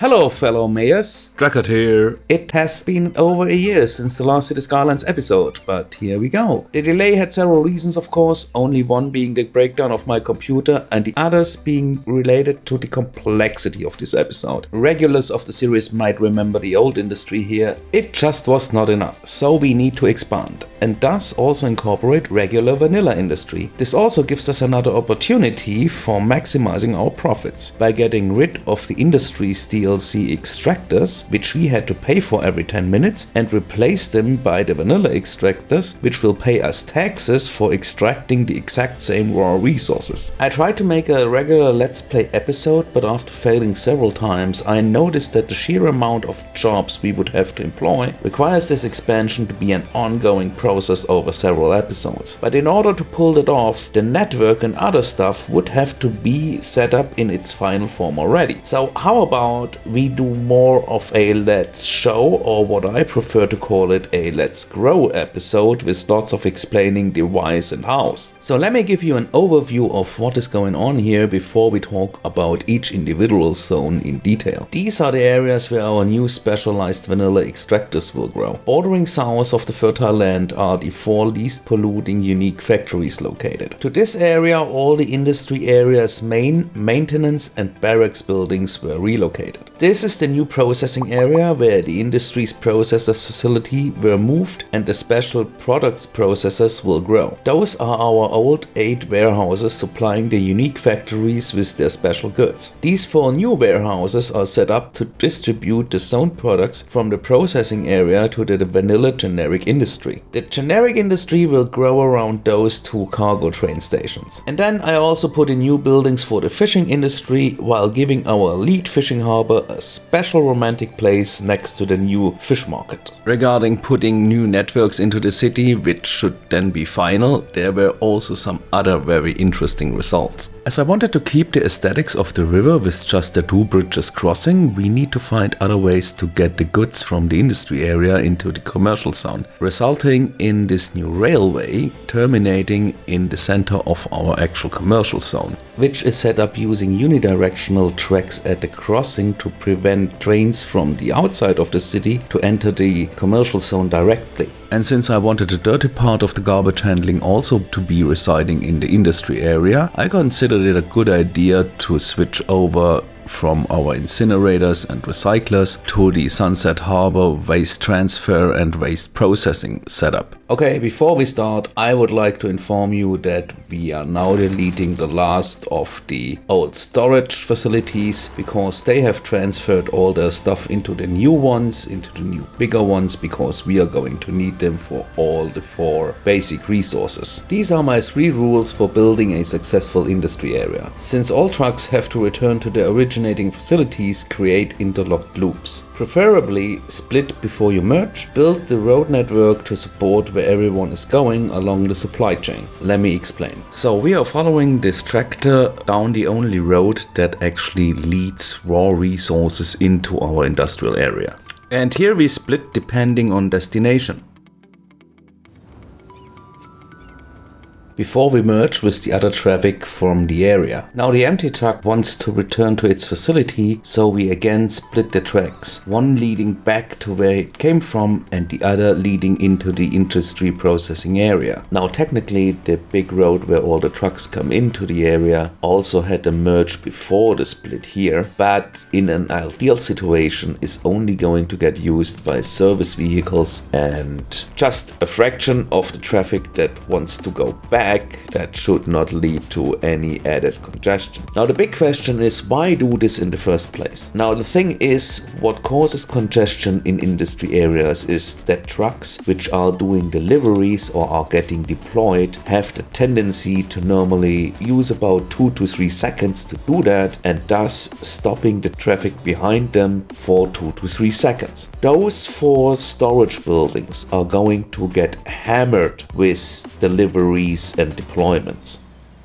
Hello fellow mayors, Drakken here. It has been over a year since the last Cities Skylines episode, but here we go. The delay had several reasons of course, only one being the breakdown of my computer and the others being related to the complexity of this episode. Regulars of the series might remember the old industry here. It just was not enough, so we need to expand and thus also incorporate regular vanilla industry. This also gives us another opportunity for maximizing our profits by getting rid of the industry's DLC extractors, which we had to pay for every 10 minutes, and replace them by the vanilla extractors, which will pay us taxes for extracting the exact same raw resources. I tried to make a regular Let's Play episode, but after failing several times, I noticed that the sheer amount of jobs we would have to employ requires this expansion to be an ongoing process over several episodes. But in order to pull it off, the network and other stuff would have to be set up in its final form already. So how about we do more of a Let's Show, or what I prefer to call it, a Let's Grow episode with lots of explaining the whys and hows. So let me give you an overview of what is going on here before we talk about each individual zone in detail. These are the areas where our new specialized vanilla extractors will grow. Bordering south of the fertile land are the 4 least polluting unique factories located. To this area, all the industry areas, maintenance and barracks buildings were relocated. This is the new processing area where the industry's processors facility were moved and the special products processors will grow. Those are our old 8 warehouses supplying the unique factories with their special goods. These 4 new warehouses are set up to distribute the zone products from the processing area to the vanilla generic industry. The generic industry will grow around those 2 cargo train stations. And then I also put in new buildings for the fishing industry while giving our elite fishing harbor a special romantic place next to the new fish market. Regarding putting new networks into the city, which should then be final, there were also some other very interesting results. As I wanted to keep the aesthetics of the river with just the 2 bridges crossing, we need to find other ways to get the goods from the industry area into the commercial zone, resulting in this new railway terminating in the center of our actual commercial zone, which is set up using unidirectional tracks at the crossing to prevent trains from the outside of the city to enter the commercial zone directly. And since I wanted the dirty part of the garbage handling also to be residing in the industry area, I considered it a good idea to switch over from our incinerators and recyclers to the Sunset Harbor waste transfer and waste processing setup. Okay, before we start, I would like to inform you that we are now deleting the last of the old storage facilities because they have transferred all their stuff into the new ones, into the new bigger ones, because we are going to need them for all the 4 basic resources. These are my 3 rules for building a successful industry area. Since all trucks have to return to their originating facilities, create interlocked loops. Preferably split before you merge. Build the road network to support where everyone is going along the supply chain. Let me explain. So we are following this tractor down the only road that actually leads raw resources into our industrial area. And here we split depending on destination, before we merge with the other traffic from the area. Now the empty truck wants to return to its facility, so we again split the tracks, one leading back to where it came from and the other leading into the industry processing area. Now technically the big road where all the trucks come into the area also had a merge before the split here, but in an ideal situation is only going to get used by service vehicles and just a fraction of the traffic that wants to go back. That should not lead to any added congestion. Now the big question is, why do this in the first place? Now the thing is, what causes congestion in industry areas is that trucks which are doing deliveries or are getting deployed have the tendency to normally use about 2 to 3 seconds to do that, and thus stopping the traffic behind them for 2 to 3 seconds. Those 4 storage buildings are going to get hammered with deliveries and deployments.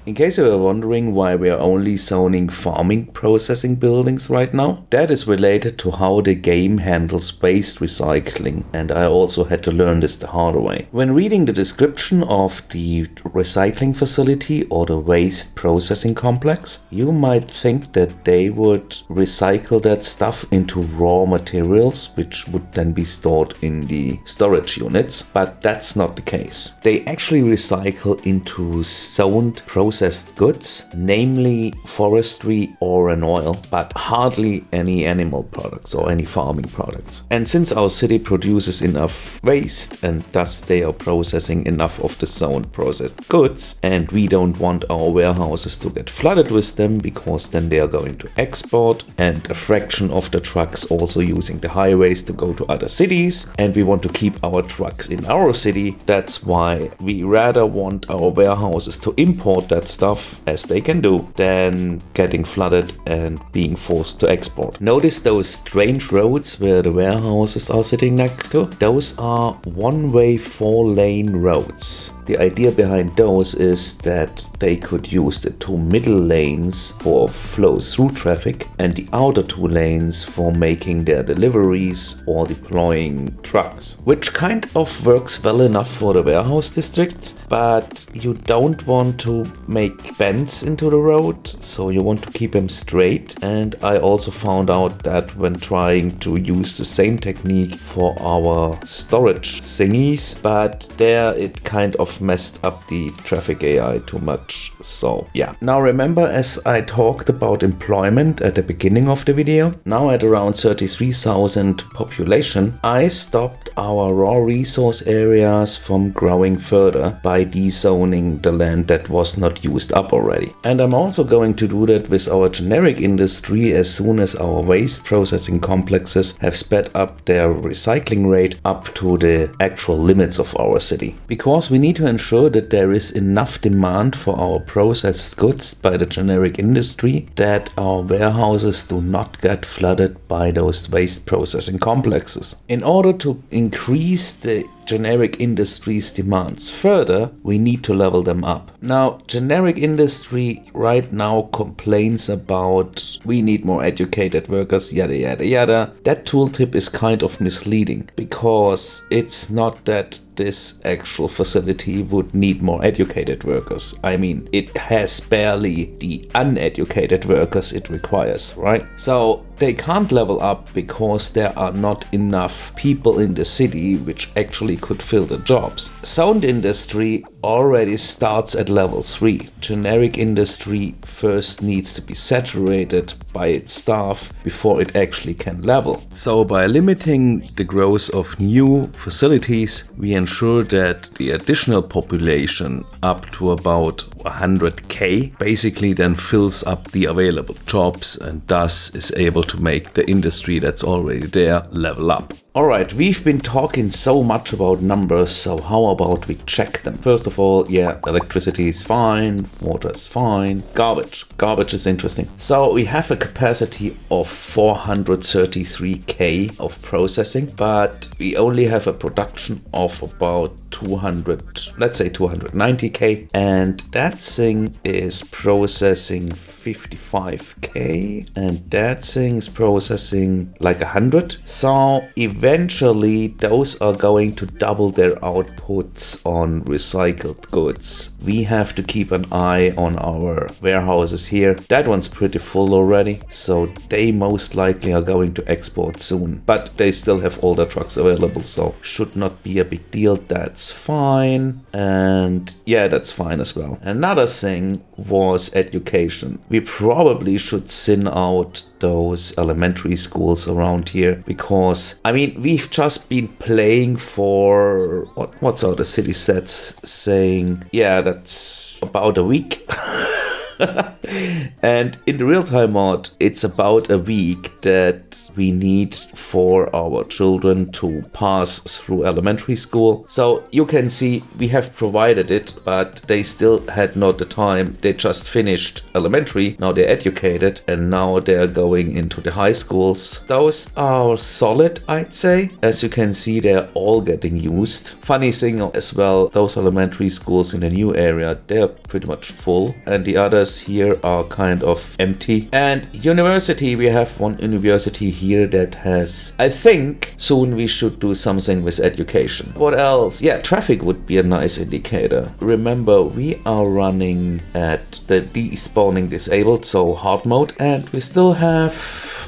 In case you were wondering why we are only zoning farming processing buildings right now, that is related to how the game handles waste recycling, and I also had to learn this the hard way. When reading the description of the recycling facility or the waste processing complex, you might think that they would recycle that stuff into raw materials, which would then be stored in the storage units, but that's not the case. They actually recycle into zoned processed goods, namely forestry or an oil, but hardly any animal products or any farming products. And since our city produces enough waste and thus they are processing enough of the zoned processed goods, and we don't want our warehouses to get flooded with them because then they are going to export, and a fraction of the trucks also using the highways to go to other cities, and we want to keep our trucks in our city. That's why we rather want our warehouses to import that stuff as they can do than getting flooded and being forced to export. Notice those strange roads where the warehouses are sitting next to? Those are one-way 4-lane roads. The idea behind those is that they could use the 2 middle lanes for flow through traffic and the outer 2 lanes for making their deliveries or deploying trucks, which kind of works well enough for the warehouse district, but you don't want to make bends into the road, so you want to keep them straight. And I also found out that when trying to use the same technique for our storage thingies, but there it kind of messed up the traffic AI too much. So yeah. Now remember, as I talked about employment at the beginning of the video, now at around 33,000 population, I stopped our raw resource areas from growing further by dezoning the land that was not used up already. And I'm also going to do that with our generic industry as soon as our waste processing complexes have sped up their recycling rate up to the actual limits of our city. Because we need to ensure that there is enough demand for our processed goods by the generic industry that our warehouses do not get flooded by those waste processing complexes. In order to increase the generic industry's demands further, we need to level them up. Now, generic industry right now complains about we need more educated workers, yada yada yada. That tooltip is kind of misleading because it's not that this actual facility would need more educated workers. I mean, it has barely the uneducated workers it requires, right? So they can't level up because there are not enough people in the city which actually could fill the jobs. Sound industry already starts at level 3. Generic industry first needs to be saturated by its staff before it actually can level. So by limiting the growth of new facilities, we ensure that the additional population up to about 100k basically then fills up the available jobs and thus is able to make the industry that's already there level up. Alright, we've been talking so much about numbers, so how about we check them? First of all, yeah, electricity is fine, water is fine, garbage is interesting. So we have a capacity of 433k of processing, but we only have a production of about 290k, and that thing is processing 55k, and that thing is processing like 100. So eventually those are going to double their outputs on recycled goods. We have to keep an eye on our warehouses here. That one's pretty full already, so they most likely are going to export soon, but they still have all their trucks available, so should not be a big deal. That's fine, and yeah, that's fine as well. Another thing was education. We probably should thin out those elementary schools around here because, I mean, we've just been playing for, what's all the city sets saying? Yeah, that's about a week. And in the real-time mod, it's about a week that we need for our children to pass through elementary school. So you can see we have provided it, but they still had not the time. They just finished elementary, now they're educated, and now they're going into the high schools. Those are solid, I'd say. As you can see, they're all getting used. Funny thing as well, those elementary schools in the new area, they're pretty much full, and the others here are kind of empty. And university, we have one university here that has, I think soon we should do something with education. What else? Yeah, traffic would be a nice indicator. Remember, we are running at the despawning disabled, so hard mode, and we still have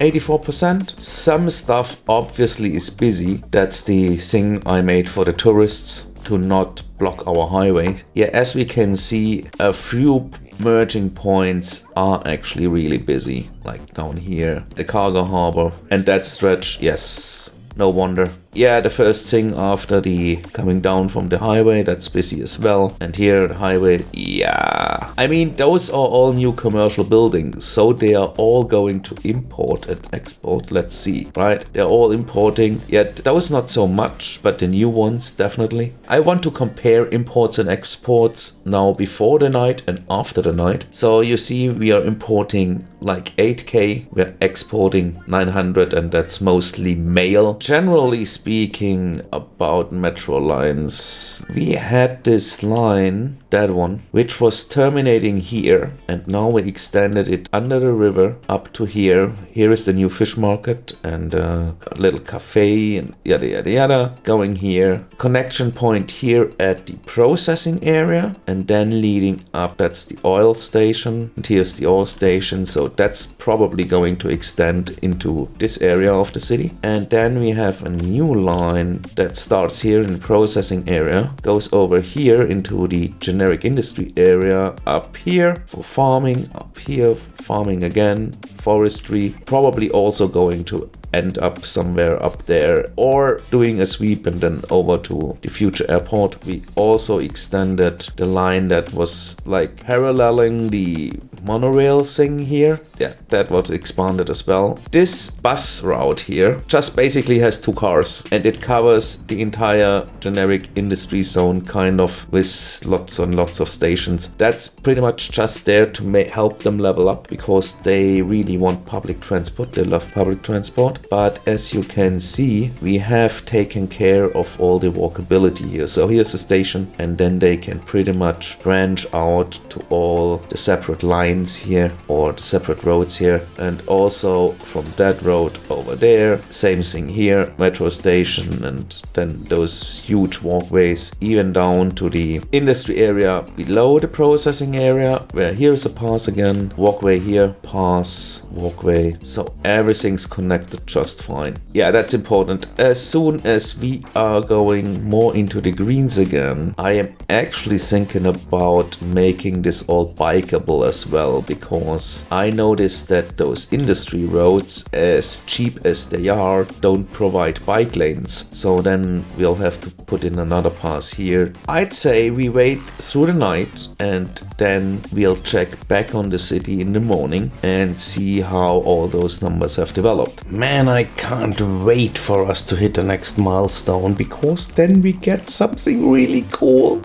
84%. Some stuff obviously is busy. That's the thing I made for the tourists to not block our highway. Yeah, as we can see, a few merging points are actually really busy, like down here, the cargo harbor, and that stretch, yes, no wonder. Yeah, the first thing after the coming down from the highway, that's busy as well. And here the highway, yeah. I mean, those are all new commercial buildings, so they are all going to import and export. Let's see, right? They're all importing. Yeah, those not so much, but the new ones, definitely. I want to compare imports and exports now before the night and after the night. So you see, we are importing like 8K, we're exporting 900, and that's mostly mail. Generally speaking about metro lines, we had this line, that one, which was terminating here, and now we extended it under the river up to here. Here is the new fish market and a little cafe and yada yada yada. Going here, connection point here at the processing area, and then leading up, that's the oil station, and here's the oil station. So that's probably going to extend into this area of the city. And then we have a new line that starts here in the processing area, goes over here into the generic industry area, up here for farming, up here farming again, forestry, probably also going to end up somewhere up there, or doing a sweep and then over to the future airport. We also extended the line that was like paralleling the monorail thing here. Yeah, that was expanded as well. This bus route here just basically has 2 cars, and it covers the entire generic industry zone, kind of, with lots and lots of stations. That's pretty much just there to help them level up, because they really want public transport. They love public transport. But as you can see, we have taken care of all the walkability here. So here's the station, and then they can pretty much branch out to all the separate lines here, or the separate roads here, and also from that road over there, same thing here, metro station, and then those huge walkways even down to the industry area below the processing area, where here's a pass again, walkway here, pass, walkway. So everything's connected just fine. Yeah, that's important. As soon as we are going more into the greens again, I am actually thinking about making this all bikeable as well, because I noticed that those industry roads, as cheap as they are, don't provide bike lanes. So then we'll have to put in another pass here. I'd say we wait through the night, and then we'll check back on the city in the morning and see how all those numbers have developed. Man, I can't wait for us to hit the next milestone, because then we get something really cool.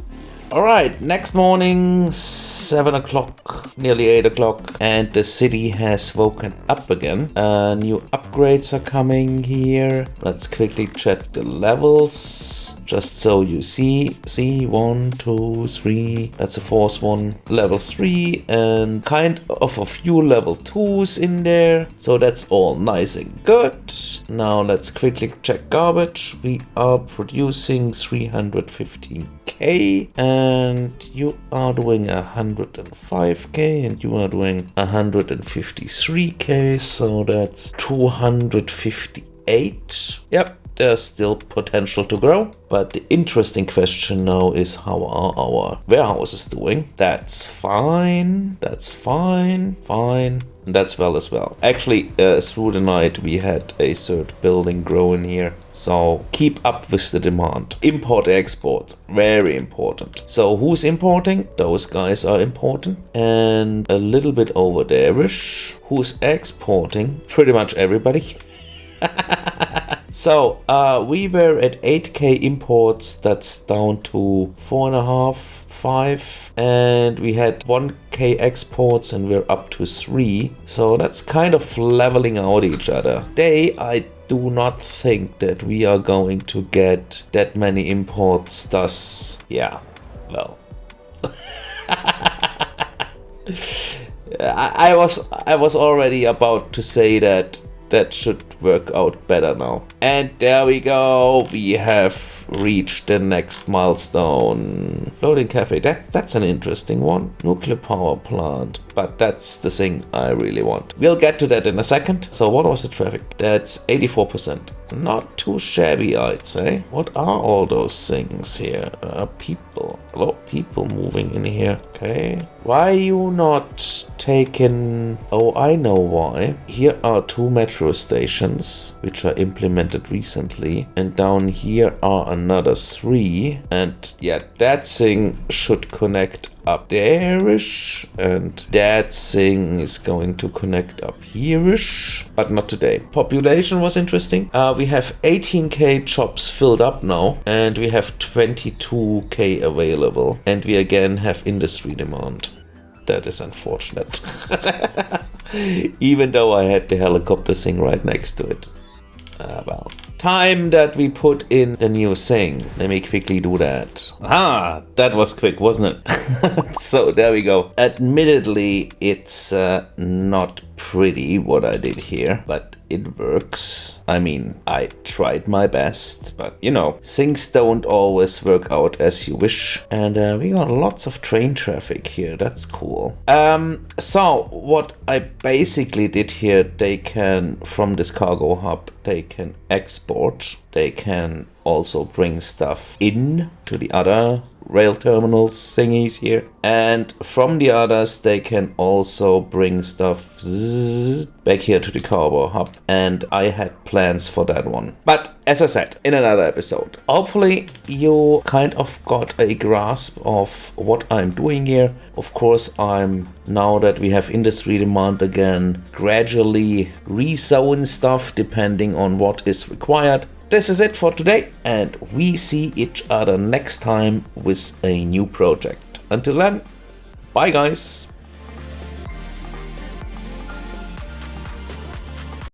Alright, next morning, 7 o'clock, nearly 8 o'clock, and the city has woken up again. New upgrades are coming here. Let's quickly check the levels, just so you see. 1, 2, 3, that's the 4th one. Level 3, and kind of a few level 2s in there. So that's all nice and good. Now let's quickly check garbage. We are producing 315k, and you are doing 105k, and you are doing 153k, so that's 258. Yep, there's still potential to grow. But the interesting question now is, how are our warehouses doing? That's fine. That's fine. Fine. And that's well as well. Actually, through the night we had a third building growing here. So keep up with the demand. Import, export, very important. So who's importing? Those guys are important. And a little bit over there-ish. Who's exporting? Pretty much everybody. So we were at 8k imports. That's down to 4.5, 5, and we had 1k exports and we're up to 3. So that's kind of leveling out each other. I do not think that we are going to get that many imports. Thus, yeah, well. I was already about to say that should work out better now. And there we go. We have reached the next milestone. Floating cafe. That's an interesting one. Nuclear power plant. But that's the thing I really want. We'll get to that in a second. So what was the traffic? That's 84%. Not too shabby, I'd say. What are all those things here? People. A lot of people moving in here. Okay. Why are you not taking... Oh, I know why. Here are 2 metro stations, which are implemented recently. And down here are another 3. And yeah, that thing should connect up there-ish, and that thing is going to connect up here-ish, but not today. Population was interesting. We have 18k jobs filled up now, and we have 22k available, and we again have industry demand. That is unfortunate. Even though I had the helicopter thing right next to it. Well, time that we put in the new thing. Let me quickly do that. Ah, that was quick, wasn't it? So there we go. Admittedly, it's not pretty what I did here, but it works. I mean, I tried my best, but you know, things don't always work out as you wish. And we got lots of train traffic here. That's cool. So what I basically did here, they can, from this cargo hub, they can export. They can also bring stuff in to the other rail terminals thingies here, and from the others they can also bring stuff back here to the cargo hub, and I had plans for that one. But as I said in another episode, hopefully you kind of got a grasp of what I'm doing here. Of course, I'm, now that we have industry demand again, gradually rezone stuff depending on what is required. This is it for today, and we see each other next time with a new project. Until then, bye guys!